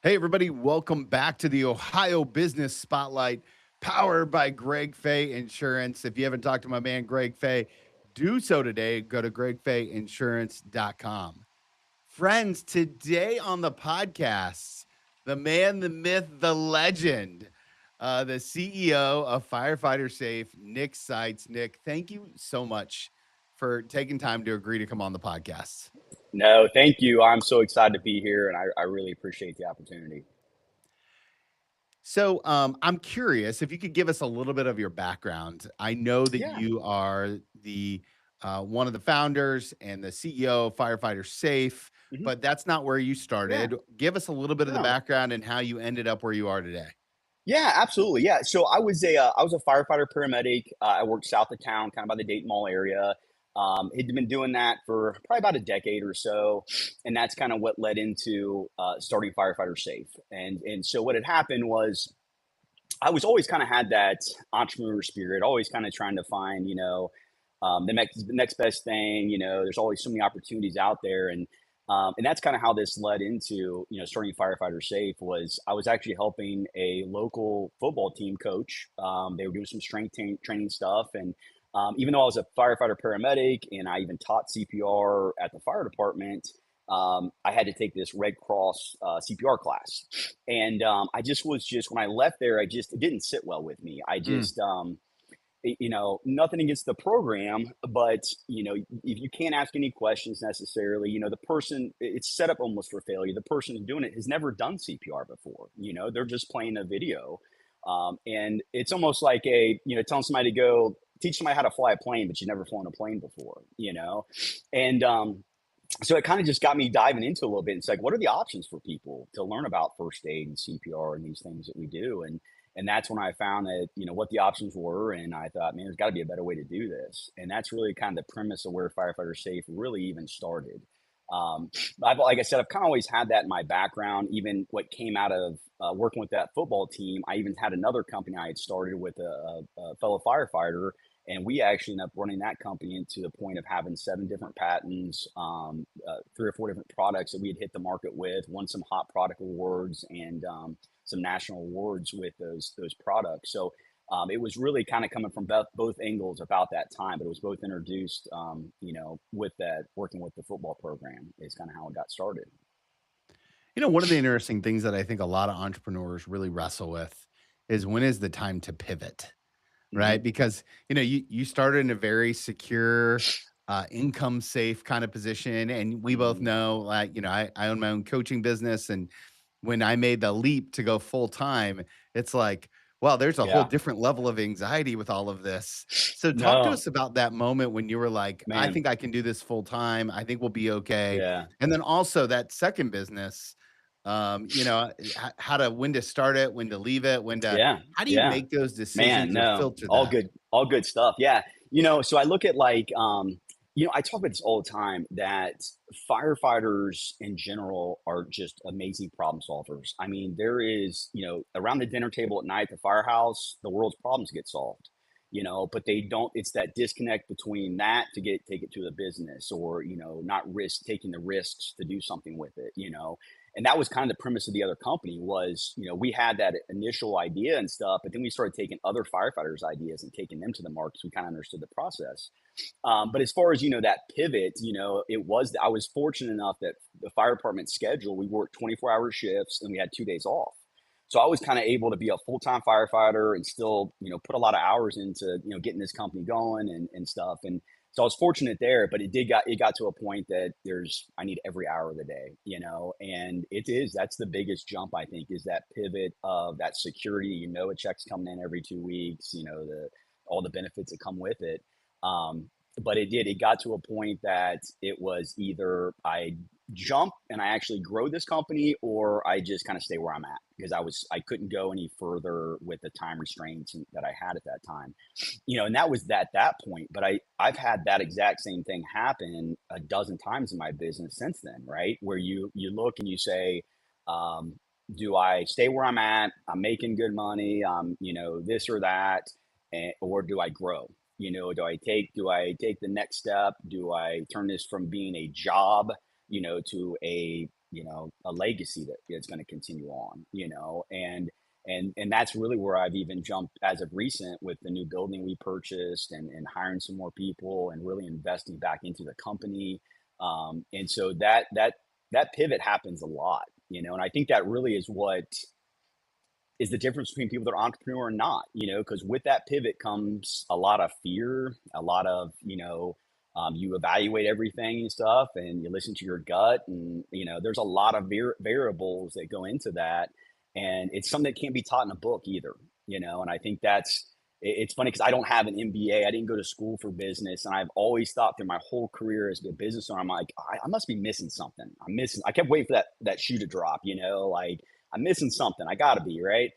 Hey, everybody, welcome back to the Ohio Business Spotlight, powered by Greg Fay Insurance. If you haven't talked to my man, Greg Fay, do so today. Go to gregfayinsurance.com. Friends, today on the podcast, the man, the myth, the legend, the CEO of Firefighter Safe, Nick Seitz. Nick, thank you so much for taking time to agree to come on the podcast. No, thank you. I'm so excited to be here, and I really appreciate the opportunity. So, I'm curious if you could give us a little bit of your background. I know that Yeah. you are the one of the founders and the CEO of Firefighter Safe, hmm but that's not where you Yeah. started. Give us a little bit of the No. background and how you ended up where you are today. Yeah, absolutely. Yeah. So I was a firefighter paramedic. I worked south of town, kind of by the Dayton Mall area. Had been doing that for probably about a decade or so, and that's kind of what led into starting Firefighter Safe. And so what had happened was I was always kind of had that entrepreneur spirit, always kind of trying to find, the next best thing. There's always so many opportunities out there, and that's kind of how this led into starting Firefighter Safe. Was I was actually helping a local football team coach. They were doing some training stuff, and even though I was a firefighter paramedic and I even taught CPR at the fire department, I had to take this Red Cross CPR class, and I just when I left there, it didn't sit well with me. Mm, Nothing against the program, but if you can't ask any questions necessarily, the person, it's set up almost for failure. The person who's doing it has never done CPR before. They're just playing a video, and it's almost like telling somebody to go teach somebody how to fly a plane, but you've never flown a plane before. And so it kind of just got me diving into a little bit. It's like, what are the options for people to learn about first aid and CPR and these things that we do? And that's when I found that, what the options were. And I thought, man, there's got to be a better way to do this. And that's really kind of the premise of where Firefighter Safe really even started. Like I said, I've kind of always had that in my background. Even what came out of working with that football team, I even had another company I had started with a fellow firefighter, and we actually ended up running that company into the point of having 7 different patents, 3 or 4 different products that we had hit the market with, won some hot product awards and some national awards with those products. So it was really kind of coming from both angles about that time, but it was both introduced, with that working with the football program is kind of how it got started. one of the interesting things that I think a lot of entrepreneurs really wrestle with is when is the time to pivot? hmm Right? Because, you started in a very secure, income safe kind of position, and we both hmm know, like, I own my own coaching business, and when I made the leap to go full time, it's like, well, there's a whole Yeah. different level of anxiety with all of this. So talk to No, us about that moment when you were like, "I man. think I can do this full time. I think we'll be okay." Yeah. And then also that second business, how to when to start it, when to leave it, when to Yeah. how do you Yeah. make those Man, decisions or no, filter that? all good stuff. Yeah. So I look at like, I talk about this all the time that firefighters in general are just amazing problem solvers. I mean, there is, around the dinner table at night, the firehouse, the world's problems get solved, but they don't, it's that disconnect between that to take it to the business or, not taking the risks to do something with it. And that was kind of the premise of the other company was, we had that initial idea and stuff, but then we started taking other firefighters ideas and taking them to the markets. We kind of understood the process. But as far as that pivot, I was fortunate enough that the fire department schedule, we worked 24-hour shifts and we had 2 days off. So I was kind of able to be a full-time firefighter and still put a lot of hours into getting this company going and stuff. And so I was fortunate there, but it got to a point that I need every hour of the day, and that's the biggest jump I think is that pivot of that security. A check's coming in every 2 weeks, the all the benefits that come with it. Um, but it got to a point that it was either I jump and I actually grow this company, or I just kind of stay where I'm at because I couldn't go any further with the time restraints that I had at that time. And that was that point. But I've had that exact same thing happen a dozen times in my business since then, right? Where you look and you say, um, do I stay where I'm at? I'm making good money. This or that, or do I grow? Do I take the next step? Do I turn this from being a job, to a a legacy that is going to continue on, and that's really where I've even jumped as of recent with the new building we purchased, and hiring some more people and really investing back into the company. And so that pivot happens a lot, and I think that really is what is the difference between people that are entrepreneur and not, because with that pivot comes a lot of fear, a lot of, you evaluate everything and stuff, and you listen to your gut. And, there's a lot of variables that go into that. And it's something that can't be taught in a book either, and I think it's funny because I don't have an MBA. I didn't go to school for business. And I've always thought through my whole career as a business owner, I'm like, I must be missing something. I kept waiting for that shoe to drop, like, I'm missing something. I got to be right.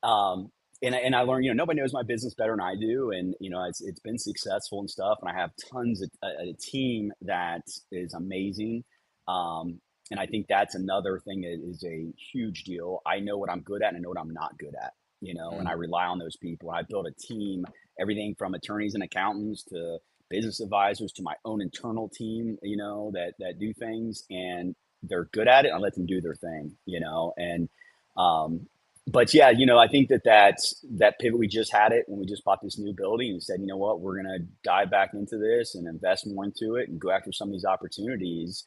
Um, and I learned, nobody knows my business better than I do, and it's been successful and stuff. And I have tons of a team that is amazing. And I think that's another thing that is a huge deal. I know what I'm good at, and I know what I'm not good at. And I Mm. rely on those people. I build a team, everything from attorneys and accountants to business advisors to my own internal team, that do things, and they're good at it. I let them do their thing, and um, but yeah, I think that pivot. We just had it when we just bought this new building and said, you know what, we're gonna dive back into this and invest more into it and go after some of these opportunities,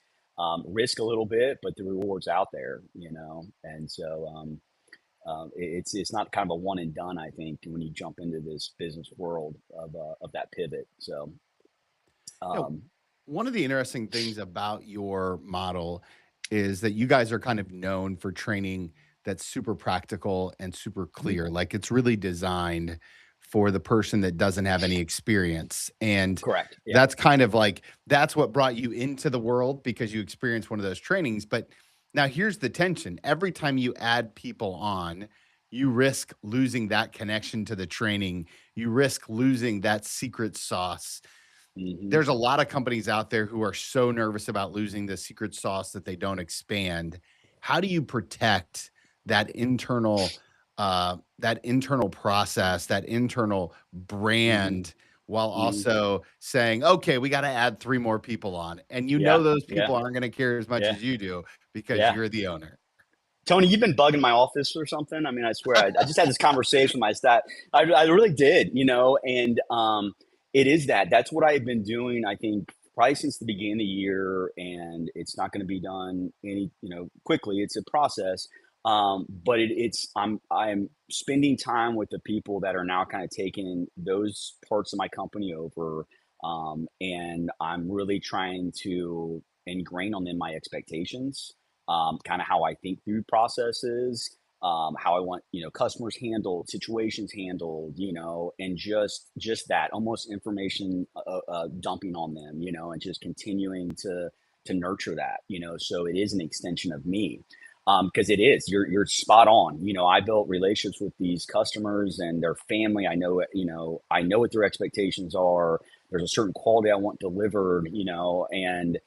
risk a little bit, but the rewards out there, and so it's not kind of a one and done. I think when you jump into this business world of that pivot, so You know, um, one of the interesting things about your model is that you guys are kind of known for training that's super practical and super mhm, clear. Like it's really designed for the person that doesn't have any experience. And correct, yeah, that's kind of like that's what brought you into the world because you experienced one of those trainings. But now here's the tension. Every time you add people on, you risk losing that connection to the training. You risk losing that secret sauce. hmm, There's a lot of companies out there who are so nervous about losing the secret sauce that they don't expand. How do you protect that internal process, that internal hmm, brand while hmm, also saying, "Okay, we gotta add 3 more people on." And yeah, those yeah, people aren't gonna care as much yeah, as you do because yeah. you're the owner. Tony, you've been bugging my office or something. I mean, I swear, I just had this conversation with my staff. I really did, and it is that's what I've been doing. I think probably since the beginning of the year, and it's not going to be done quickly. It's a process, but I'm spending time with the people that are now kind of taking those parts of my company over, and I'm really trying to ingrain on them my expectations, kind of how I think through processes, how I want customers handled, situations handled, and just that almost information dumping on them, and just continuing to nurture that, so it is an extension of me. Because it is, you're spot on. I built relationships with these customers and their family. I know what their expectations are. There's a certain quality I want delivered, and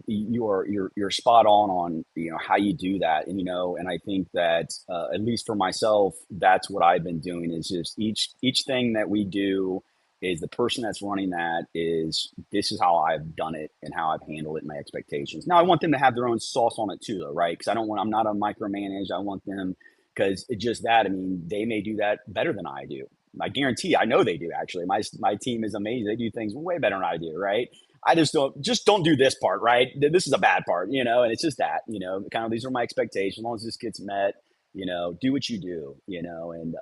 you're spot on how you do that, and I think that at least for myself, that's what I've been doing is just each thing that we do is the person that's running that is this is how I've done it and how I've handled it, my expectations. Now I want them to have their own sauce on it too, though, right? Because I'm not a micromanage. I want them, because it's just that, I mean, they may do that better than I do. I guarantee, I know they do. Actually, my team is amazing. They do things way better than I do, right? I just don't do this part, right? This is a bad part, and it's just that, kind of these are my expectations. As long as this gets met, do what you do, and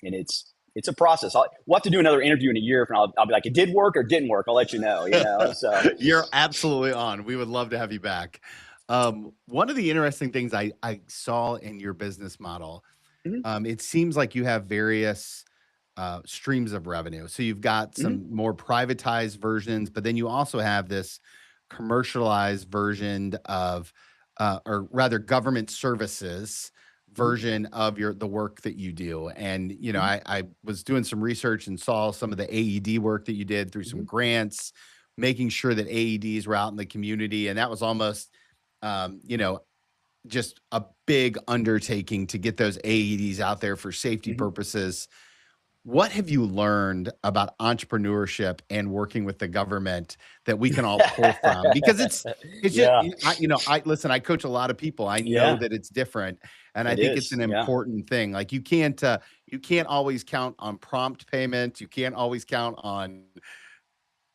it's a process. We'll have to do another interview in a year, and I'll be like, it did work or didn't work. I'll let you know, So You're absolutely on. We would love to have you back. One of the interesting things I saw in your business model, mhm, it seems like you have various streams of revenue. So you've got mhm, some more privatized versions, but then you also have this commercialized version of, or rather, government services mhm, version of the work that you do. And mhm, I was doing some research and saw some of the AED work that you did through some mhm, grants, making sure that AEDs were out in the community, and that was almost, um, you know, just a big undertaking to get those AEDs out there for safety mhm. purposes. what have you learned about entrepreneurship and working with the government that we can all pull from? Because it's just Yeah, I listen, I coach a lot of people. I know yeah, that it's different, and I it think it's is. an Yeah, important thing. Like you can't always count on prompt payment. You can't always count on you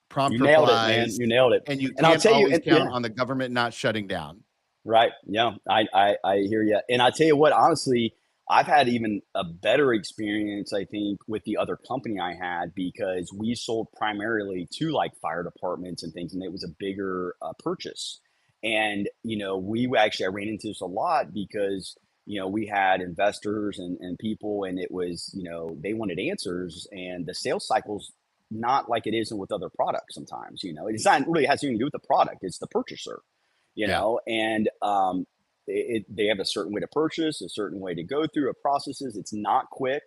prompt nailed it, man. replies, You nailed it. and you And I'll can't tell you, always and count yeah, on the government not shutting down. right. Yeah, I hear you. And I tell you what, honestly, I've had even a better experience, I think, with the other company I had because we sold primarily to like fire departments and things, and it was a bigger purchase. And I ran into this a lot because we had investors and people, and it was they wanted answers, and the sales cycles not like it isn't with other products. Sometimes it's not really has anything to do with the product; it's the purchaser Yeah. and they have a certain way to purchase, a certain way to go through a processes. It's not quick,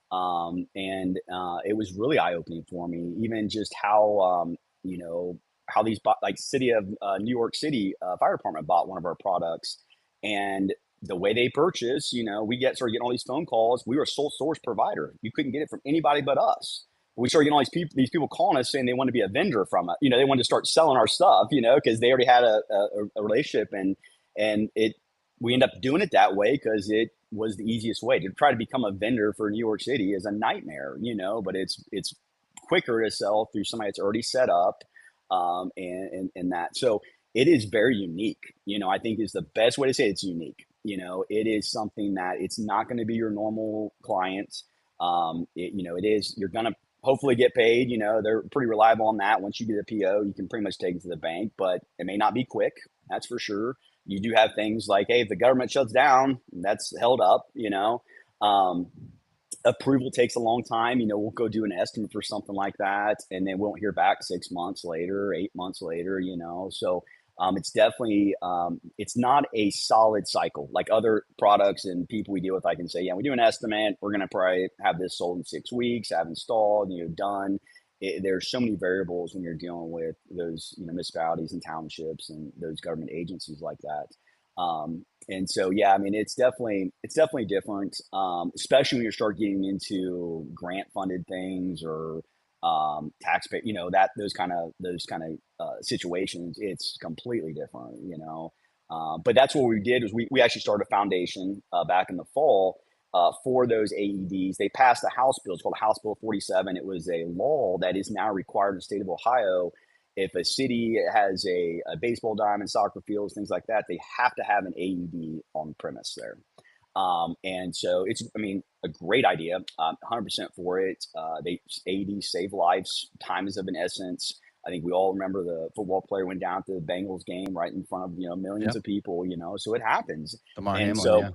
and it was really eye opening for me. Even just how how like city of New York City fire department bought one of our products, and the way they purchase, we started getting all these phone calls. We were a sole source provider. You couldn't get it from anybody but us. We started getting all these people calling us saying they want to be a vendor from it. They wanted to start selling our stuff, because they already had a relationship, and we end up doing it that way because it was the easiest way. To try to become a vendor for New York City is a nightmare, but it's quicker to sell through somebody that's already set up, and that. So it is very unique. I think is the best way to say it's unique. It is something that it's not going to be your normal client. It is you're gonna hopefully get paid. They're pretty reliable on that. Once you get a PO, you can pretty much take it to the bank, but it may not be quick. That's for sure. You do have things like, hey, if the government shuts down, that's held up. Um, Approval takes a long time. We'll go do an estimate for something like that, and then we won't hear back 6 months later, 8 months later. So it's definitely it's not a solid cycle like other products and people we deal with. I can say, yeah, we do an estimate. We're going to probably have this sold in 6 weeks, have installed, done. There's so many variables when you're dealing with those municipalities and townships and those government agencies like that. And so, yeah, I mean, it's definitely different, especially when you start getting into grant funded things or taxpayer, that those kind of situations. It's completely different. But that's what we did is we actually started a foundation back in the fall for those AEDs. They passed a House bill. It's called House Bill 47. It was a law that is now required in the state of Ohio. If a city has a baseball diamond, soccer fields, things like that, they have to have an AED on the premise there. And so I mean, a great idea. 100% for it. They AEDs save lives. Time is of an essence. I think we all remember the football player went down to the Bengals game right in front of millions Yep. of people. So it happens. Damar And Hamlin, so yeah.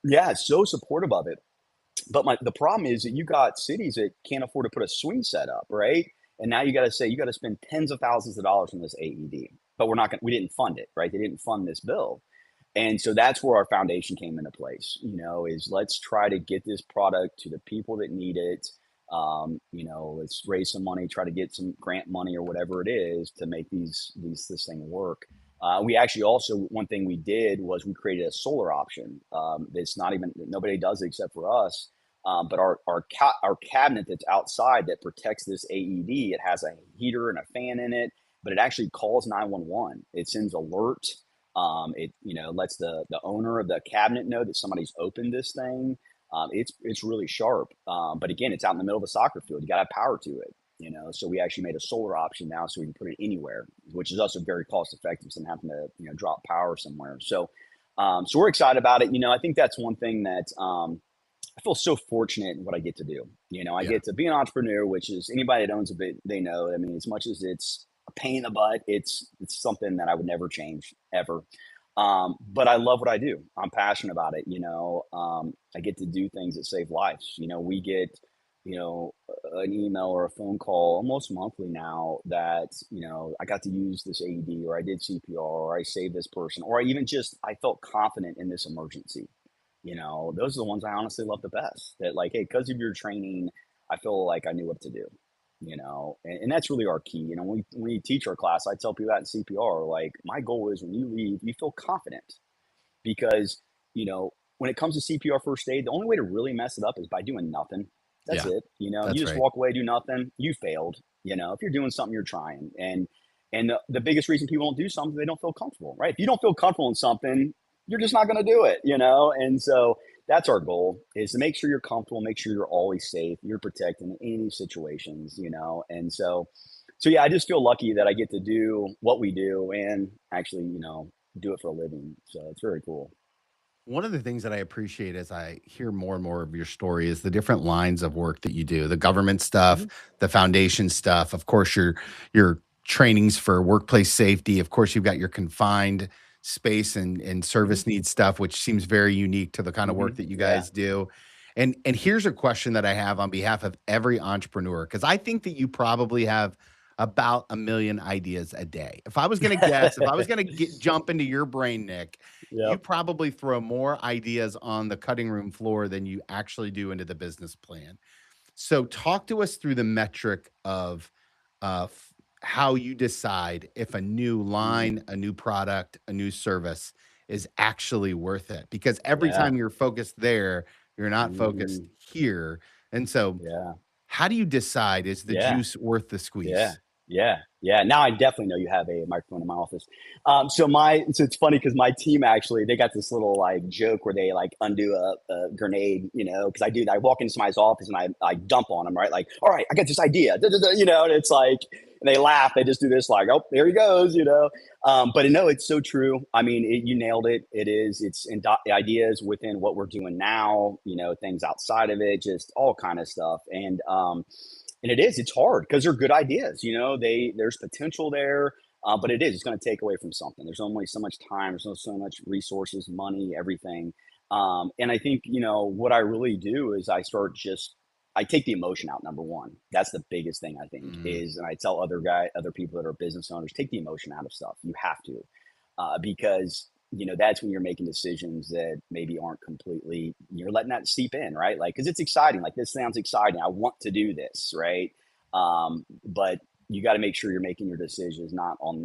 yeah, so supportive of it. But the problem is that you got cities that can't afford to put a swing set up, right? And now you got to say you got to spend tens of thousands of dollars on this AED, but we're not going. We didn't fund it, right? They didn't fund this bill, and so that's where our foundation came into place. Is let's try to get this product to the people that need it. Let's raise some money, try to get some grant money or whatever it is to make this thing work. We actually also one thing we did was we created a solar option. That's not even nobody does it except for us. But our cabinet that's outside that protects this AED, it has a heater and a fan in it, but it actually calls 911. It sends alert. It lets the owner of the cabinet know that somebody's opened this thing. It's really sharp. But again, it's out in the middle of a soccer field. You got to have power to it. So we actually made a solar option now, so we can put it anywhere, which is also very cost effective than having to drop power somewhere. So we're excited about it. I think that's one thing that I feel so fortunate in what I get to do. I Yeah. get to be an entrepreneur, which is anybody that owns a bit, they know. I mean, as much as it's a pain in the butt, it's something that I would never change ever. But I love what I do. I'm passionate about it. I get to do things that save lives. We get, an email or a phone call almost monthly now that, I got to use this AED or I did CPR or I saved this person or I even just, I felt confident in this emergency. Those are the ones I honestly love the best. That like, hey, because of your training, I feel like I knew what to do. And that's really our key. When we teach our class, I tell people that in CPR, like my goal is when you leave, you feel confident because when it comes to CPR first aid, the only way to really mess it up is by doing nothing. That's Yeah, it. You that's just right. walk away, do nothing, you failed. If you're doing something, you're trying. And the biggest reason people don't do something, they don't feel comfortable, right? If you don't feel comfortable in something, you're just not going to do it. And so that's our goal, is to make sure you're comfortable, make sure you're always safe, you're protected in any situations. And so yeah, I just feel lucky that I get to do what we do and actually, do it for a living. So it's very cool. One of the things that I appreciate as I hear more and more of your story is the different lines of work that you do, the government stuff, Mhm. the foundation stuff, of course, your trainings for workplace safety. Of course, you've got your confined space and Mhm. service needs stuff, which seems very unique to the kind of work Mhm. that you Yeah. guys do. And here's a question that I have on behalf of every entrepreneur, because I think that you probably have about a million ideas a day. If I was going to guess, if I was going to jump into your brain, Nick, you Yep. probably throw more ideas on the cutting room floor than you actually do into the business plan. So talk to us through the metric of how you decide if a new Mhm. line, a new product, a new service is actually worth it. Because every Yeah. time you're focused there, you're not focused Mhm. here. And so, Yeah. how do you decide, is the Yeah. juice worth the Yeah. squeeze? Yeah. Yeah. Now I definitely know you have a microphone in my office. So it's funny because my team actually, they got this little like joke where they like undo a grenade, because I do that. I walk into somebody's office and I dump on them, right? Like, all right, I got this idea, da, da, da, and it's like, and they laugh. They just do this like, oh, there he goes. But no, it's so true. I mean, you nailed it. Ideas within what we're doing now, things outside of it, just all kind of stuff. And it's hard because they're good ideas. There's potential there, but it's going to take away from something. There's only so much time. There's only so much resources, money, everything. And I think what I really do is I take the emotion out. Number one, that's the biggest thing I think Mm, is, and I tell other people that are business owners, take the emotion out of stuff. You have to, because that's when you're making decisions that maybe aren't completely, you're letting that seep in, right? Like, because it's exciting, like this sounds exciting, I want to do this, right? But you got to make sure you're making your decisions not on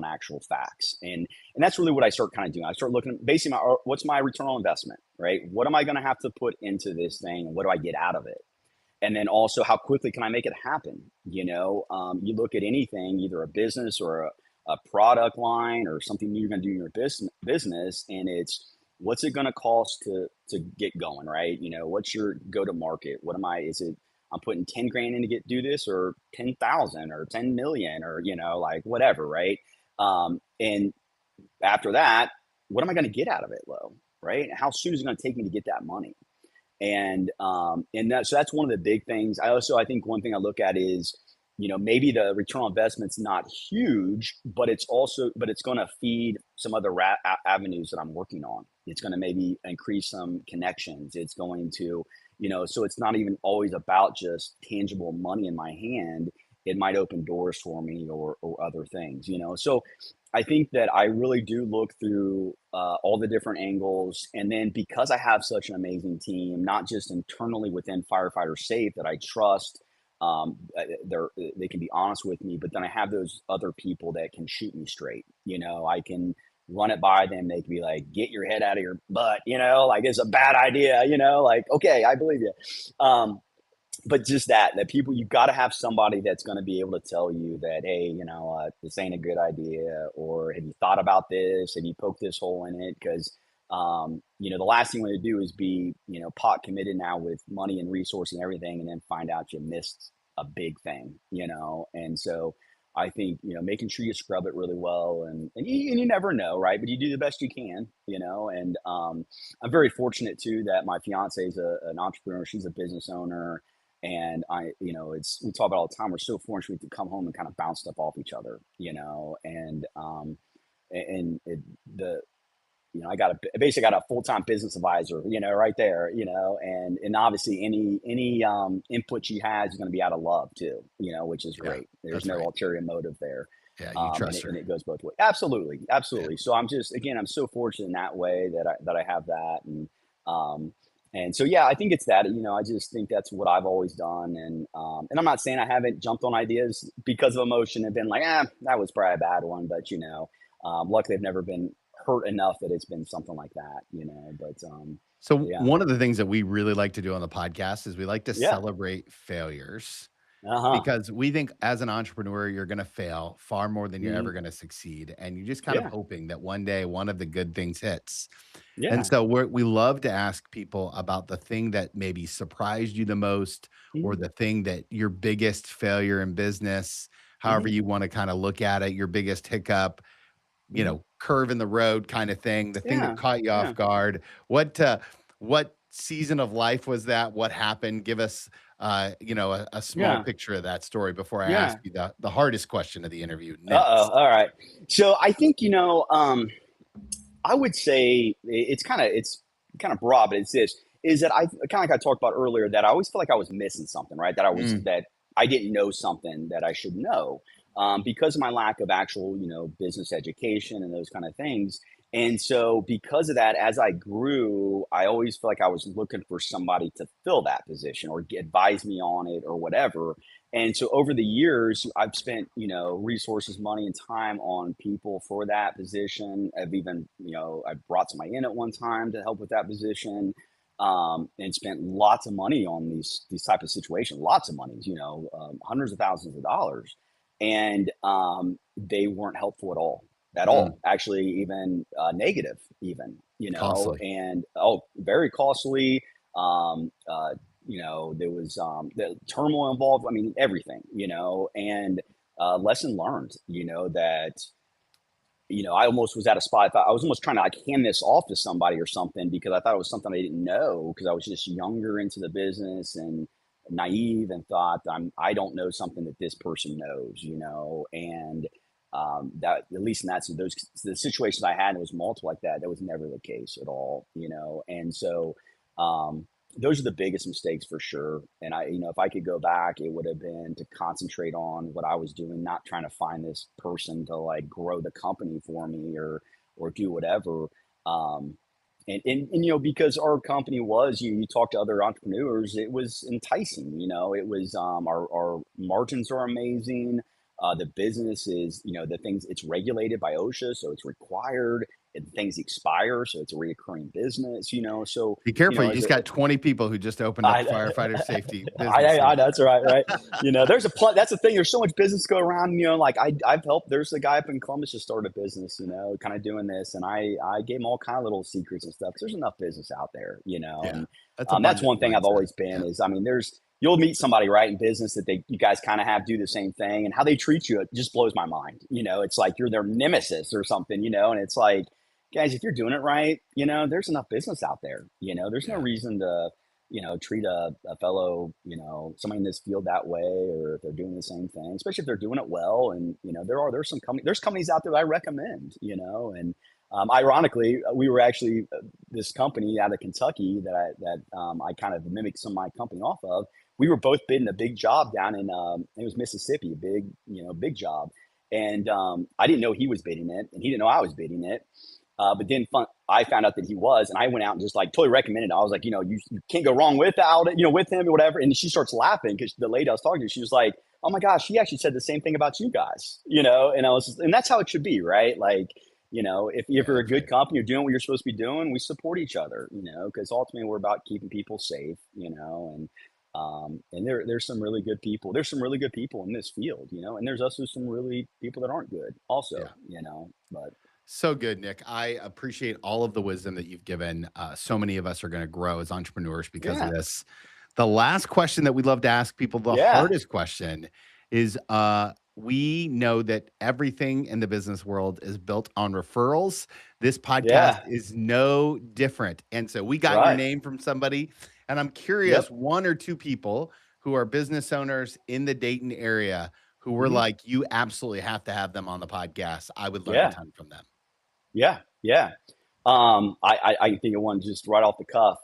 actual facts. And that's really what I start kind of doing. I start looking basically what's my return on investment, right? What am I going to have to put into this thing, and what do I get out of it? And then also, how quickly can I make it happen? You look at anything, either a business or a product line or something you're going to do in your business, and it's what's it going to cost to get going, right? What's your go to market? What am I? Is it I'm putting 10 grand in to do this, or 10,000, or 10 million, or like whatever, right? And after that, what am I going to get out of it, low, right? How soon is it going to take me to get that money? So that's one of the big things. I think one thing I look at is, maybe the return on investment's not huge, but it's going to feed some other avenues that I'm working on. It's going to maybe increase some connections. It's going to, so it's not even always about just tangible money in my hand. It might open doors for me, or other things. So I think that I really do look through all the different angles. And then because I have such an amazing team, not just internally within Firefighter Safe that I trust, they can be honest with me, but then I have those other people that can shoot me straight. I can run it by them. They can be like, get your head out of your butt, like it's a bad idea, like, okay, I believe you. But just that people, you got to have somebody that's going to be able to tell you that, hey, this ain't a good idea, or have you thought about this, have you poked this hole in it? Because the last thing we want to do is be pot committed now with money and resource and everything, and then find out you missed a big thing. And so I think making sure you scrub it really well, and you never know, right? But you do the best you can. And I'm very fortunate too that my fiance is an entrepreneur. She's a business owner, and we talk about it all the time. We're so fortunate to come home and kind of bounce stuff off each other. And the I basically got a full time business advisor, right there, and obviously any input she has is going to be out of love too, which is yeah, great. There's that's no right. ulterior motive there. Yeah, you And trust it, and her. it goes both ways. Absolutely, Yeah. absolutely. So I'm so fortunate in that way that I have that, um, and so yeah, I think it's that. I just think that's what I've always done, and I'm not saying I haven't jumped on ideas because of emotion and been like, that was probably a bad one, but luckily I've never been hurt enough that it's been something like that, but, So yeah. one of the things that we really like to do on the podcast is we like to Yeah. celebrate failures Uh-huh. because we think as an entrepreneur, you're going to fail far more than you're Mhm. ever going to succeed. And you're just kind of Yeah. hoping that one day one of the good things hits. And Yeah. so we love to ask people about the thing that maybe surprised you the most or Mhm. the thing that your biggest failure in business, however Mhm. you want to kind of look at it, your biggest hiccup, Mhm. curve in the road kind of thing, the thing that Yeah. caught you off Yeah. guard. What season of life was that? What happened? Give us, a small Yeah. picture of that story before I ask Yeah. you the hardest question of the interview Uh-oh. next. All right. So I think, I would say it's kind of broad, but it's this is that I kind of like I talked about earlier that I always feel like I was missing something, right? Mm, That I didn't know something that I should know because of my lack of actual, business education and those kind of things. And so because of that, as I grew, I always feel like I was looking for somebody to fill that position or advise me on it or whatever. And so over the years, I've spent, resources, money, and time on people for that position. I've even, I brought somebody in at one time to help with that position, and spent lots of money on these type of situations, lots of money, hundreds of thousands of dollars, and they weren't helpful at mm, all. Actually, even negative, even, costly. and very costly. There was the turmoil involved. I mean, everything, and lesson learned, that, I almost was at a spot. I was almost trying to like hand this off to somebody or something because I thought it was something I didn't know because I was just younger into the business and naive and thought I don't know something that this person knows, and that at least in those the situations I had, it was multiple like that. That was never the case at all, and so um, those are the biggest mistakes for sure. And if I could go back, it would have been to concentrate on what I was doing, not trying to find this person to like grow the company for me or do whatever. Um, and because our company was you talk to other entrepreneurs, it was enticing. It was our margins are amazing. The business is, the things it's regulated by OSHA, so it's required. And things expire, so it's a reoccurring business. So Be careful. You as just a got 20 people who just opened up I, firefighter safety businesses. I that's right, right. There's that's the thing. There's so much business go around. Like I've helped. There's a guy up in Columbus just started a business. Kind of doing this, and I gave him all kind of little secrets and stuff. 'Cause there's enough business out there, Yeah. and That's that's abundance one thing I've mindset. always been Yeah. is there's you'll meet somebody right in business that you guys kind of have do the same thing, and how they treat you it just blows my mind. It's like you're their nemesis or something, and it's like guys, if you're doing it right, there's enough business out there. There's no Yeah. reason to treat a fellow, somebody in this field that way, or if they're doing the same thing, especially if they're doing it well. And, there's companies out there that I recommend, and ironically, we were actually this company out of Kentucky that I kind of mimicked some of my company off of. We were both bidding a big job down in, it was Mississippi, a big job. And I didn't know he was bidding it, and he didn't know I was bidding it. I found out that he was, and I went out and just like totally recommended it. I was like, you can't go wrong without it, with him or whatever. And she starts laughing because the lady I was talking to, she was like, oh my gosh, he actually said the same thing about you guys, and that's how it should be, right? Like, if Yeah. you're a That's good right. company, you're doing what you're supposed to be doing, we support each other, because ultimately we're about keeping people safe, and there's some really good people. There's some really good people in this field, and there's also some really people that aren't good also, Yeah. but So good, Nick. I appreciate all of the wisdom that you've given. So many of us are going to grow as entrepreneurs because of yeah, this. The last question that we love to ask people, the yeah, hardest question is we know that everything in the business world is built on referrals. This podcast yeah, is no different. And so we got your right. name from somebody, and I'm curious Yep. one or two people who are business owners in the Dayton area who were Mhm. like, you absolutely have to have them on the podcast. I would learn a Yeah. ton from them. Yeah. Yeah. I can think of one just right off the cuff.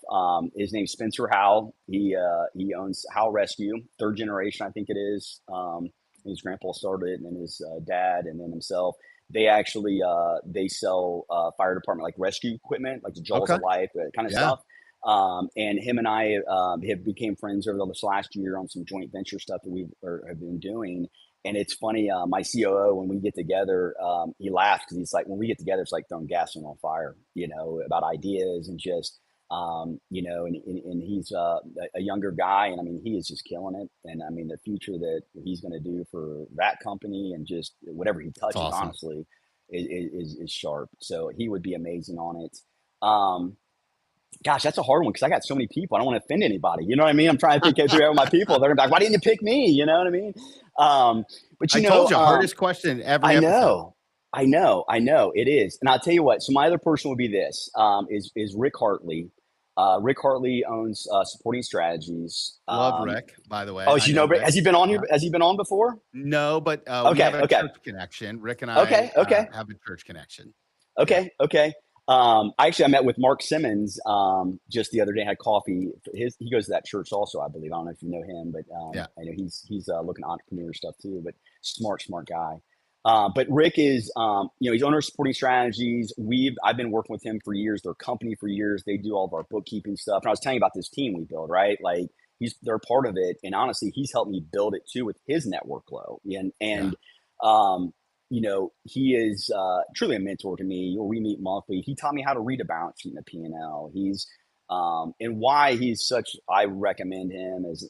His name's Spencer Howell. He owns Howell Rescue, third generation, I think it is. His grandpa started it, and then his dad, and then himself. They actually they sell fire department like rescue equipment, like the Jaws Okay. of Life, kind of Yeah. stuff. And him and I have became friends over this last year on some joint venture stuff that have been doing. And it's funny, my COO, when we get together, he laughs because he's like, when we get together, it's like throwing gasoline on fire, about ideas and just, and he's a younger guy. And I mean, he is just killing it. And I mean, the future that he's going to do for that company and just whatever he That's touches, awesome. honestly, is sharp. So he would be amazing on it. Um, Gosh, that's a hard one because I got so many people. I don't want to offend anybody. You know what I mean? I'm trying to think through all my people. They're gonna be like, "Why didn't you pick me?" You know what I mean? But I told you, hardest question in every I episode. know, I know it is. And I'll tell you what. So my other person would be this: is Rick Hartley. Rick Hartley owns Supporting Strategies. Love Rick, by the way. Oh, I so you know know, Rick. has he been on here? Yeah. Has he been on before? No, but we have Okay, a okay, church connection. Rick and I okay, okay. have a church connection. Yeah. Okay, okay. I met with Mark Simmons just the other day. Had coffee. He goes to that church also, I believe. I don't know if you know him, but Yeah. I know he's looking at entrepreneur stuff too. But smart guy. But Rick is, he's owner of Supporting Strategies. I've been working with him for years. Their company for years. They do all of our bookkeeping stuff. And I was telling you about this team we build, right? Like they're part of it. And honestly, he's helped me build it too with his network flow. Yeah. Um, he is truly a mentor to me. We meet monthly. He taught me how to read a balance sheet and a P&L. And why he's such, I recommend him as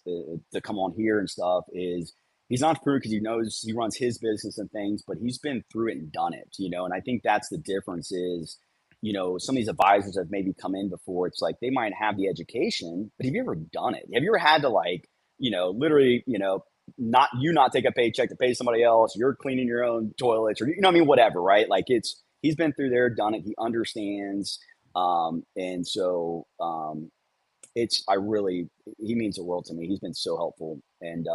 to come on here and stuff is he's an entrepreneur because he knows he runs his business and things, but he's been through it and done it. And I think that's the difference is, some of these advisors have maybe come in before. It's like they might have the education, but have you ever done it? Have you ever had to literally, not take a paycheck to pay somebody else. You're cleaning your own toilets, or what I mean, whatever, right? Like he's been through there, done it. He understands, and so he means the world to me. He's been so helpful, and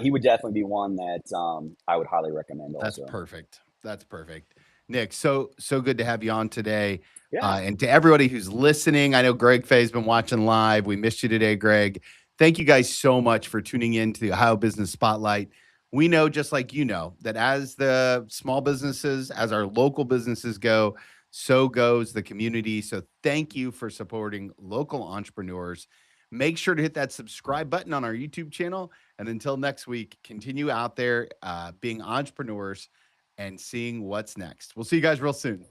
he would definitely be one that I would highly recommend. That's Also, perfect. That's perfect. Nick, so good to have you on today. yeah, And to everybody who's listening, I know Greg Faye's been watching live. We missed you today, Greg. Thank you guys so much for tuning in to the Ohio Business Spotlight. We know, just like you know, that as the small businesses, as our local businesses go, so goes the community. So thank you for supporting local entrepreneurs. Make sure to hit that subscribe button on our YouTube channel. And until next week, continue out there being entrepreneurs and seeing what's next. We'll see you guys real soon.